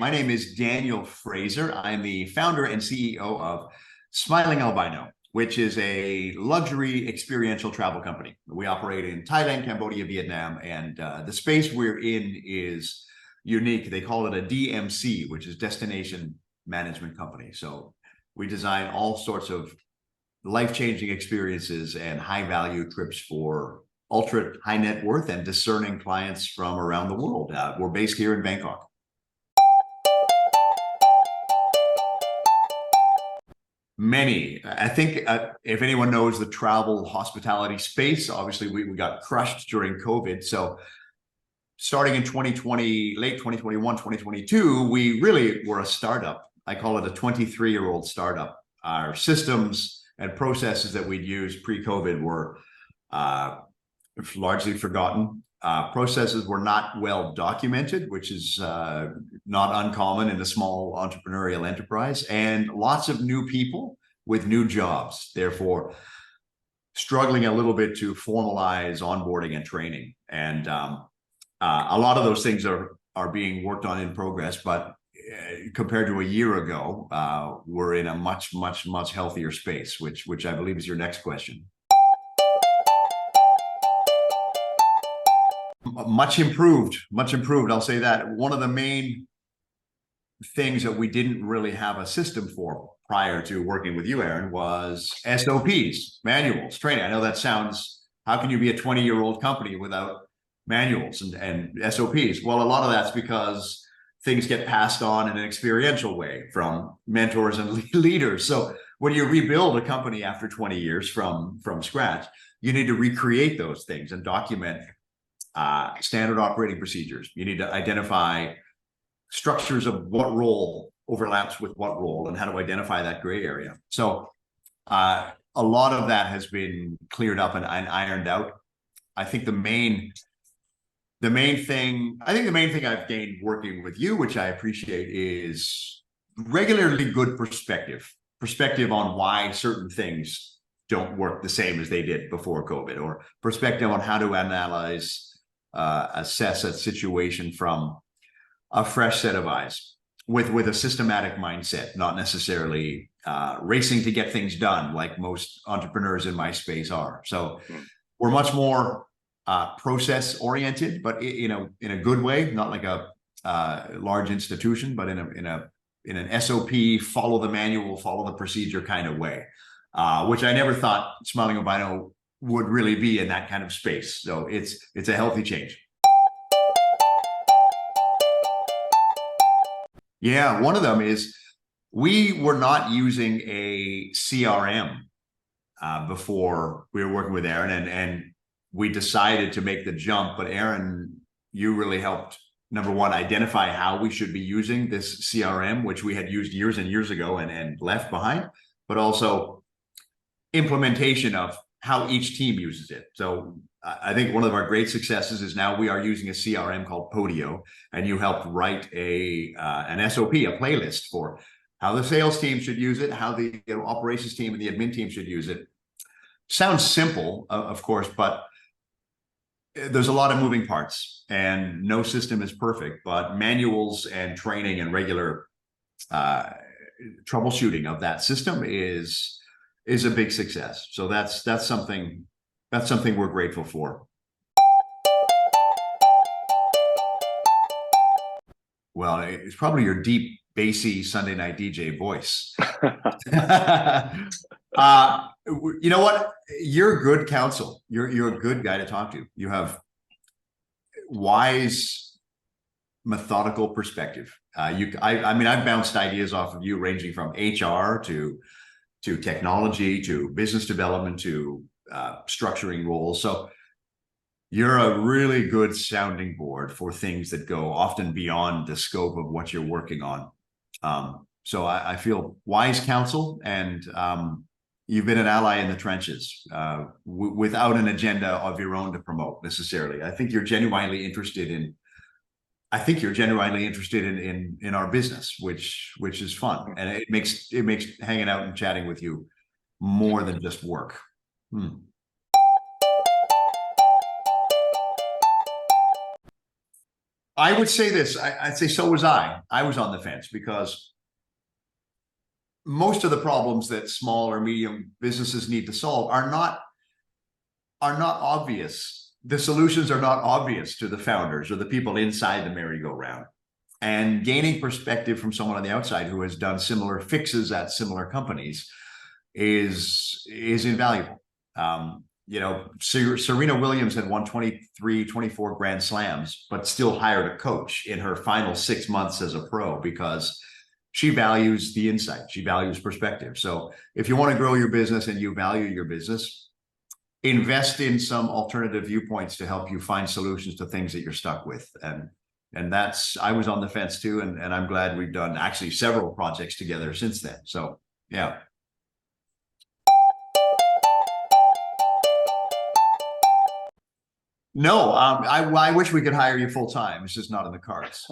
My name is Daniel Fraser. I'm the founder and CEO of Smiling Albino, which is a luxury experiential travel company. We operate in Thailand, Cambodia, Vietnam, and the space we're in is unique. They call it a DMC, which is Destination Management Company. So we design all sorts of life-changing experiences and high-value trips for ultra high net worth and discerning clients from around the world. We're based here in Bangkok. Many. I think if anyone knows the travel hospitality space, obviously we got crushed during COVID. So starting in 2020, late 2021, 2022, we really were a startup. I call it a 23-year-old startup. Our systems and processes that we'd used pre-COVID were largely forgotten. Processes were not well documented, which is not uncommon in a small entrepreneurial enterprise, and lots of new people with new jobs, therefore struggling a little bit to formalize onboarding and training. And a lot of those things are being worked on in progress, but compared to a year ago, we're in a much healthier space, which I believe is your next question. Much improved. I'll say that. One of the main things that we didn't really have a system for prior to working with you, Aaron, was SOPs, manuals, training. I know that sounds, how can you be a 20-year-old company without manuals and SOPs? Well, a lot of that's because things get passed on in an experiential way from mentors and leaders. So when you rebuild a company after 20 years from scratch, you need to recreate those things and document standard operating procedures. You need to identify structures of what role overlaps with what role and how to identify that gray area. So a lot of that has been cleared up and ironed out. I think the main thing I've gained working with you, which I appreciate, is regularly good perspective on why certain things don't work the same as they did before COVID, or perspective on how to assess a situation from a fresh set of eyes with a systematic mindset, not necessarily racing to get things done like most entrepreneurs in my space are. So we're much more process oriented, but in a good way, not like a large institution, but in an SOP, follow the manual, follow the procedure kind of way, which I never thought Smiling Albino would really be in that kind of space. So it's a healthy change. Yeah, one of them is we were not using a CRM before we were working with Aaron, and we decided to make the jump. But Aaron, you really helped, number one, identify how we should be using this CRM, which we had used years and years ago and left behind, but also implementation of how each team uses it. So I think one of our great successes is now we are using a CRM called Podio, and you helped write an SOP, a playlist for how the sales team should use it, how the operations team and the admin team should use it. Sounds simple, of course, but there's a lot of moving parts and no system is perfect, but manuals and training and regular troubleshooting of that system is a big success. So that's something we're grateful for. Well, it's probably your deep, bassy Sunday night DJ voice. You know what? You're good counsel. You're a good guy to talk to. You have wise, methodical perspective. I mean, I've bounced ideas off of you, ranging from HR to technology, to business development, to structuring roles. So you're a really good sounding board for things that go often beyond the scope of what you're working on. So I feel wise counsel, and you've been an ally in the trenches without an agenda of your own to promote necessarily. I think you're genuinely interested in our business, which is fun, and it makes hanging out and chatting with you more than just work. I would say this. I'd say so was I. I was on the fence because most of the problems that small or medium businesses need to solve are not obvious. The solutions are not obvious to the founders or the people inside the merry-go-round. And gaining perspective from someone on the outside who has done similar fixes at similar companies is invaluable. Serena Williams had won 23, 24 Grand Slams, but still hired a coach in her final 6 months as a pro because she values the insight. She values perspective. So if you want to grow your business and you value your business, invest in some alternative viewpoints to help you find solutions to things that you're stuck with. And that's, I was on the fence too. And I'm glad we've done actually several projects together since then. So yeah. No, I wish we could hire you full time. It's just not in the cards.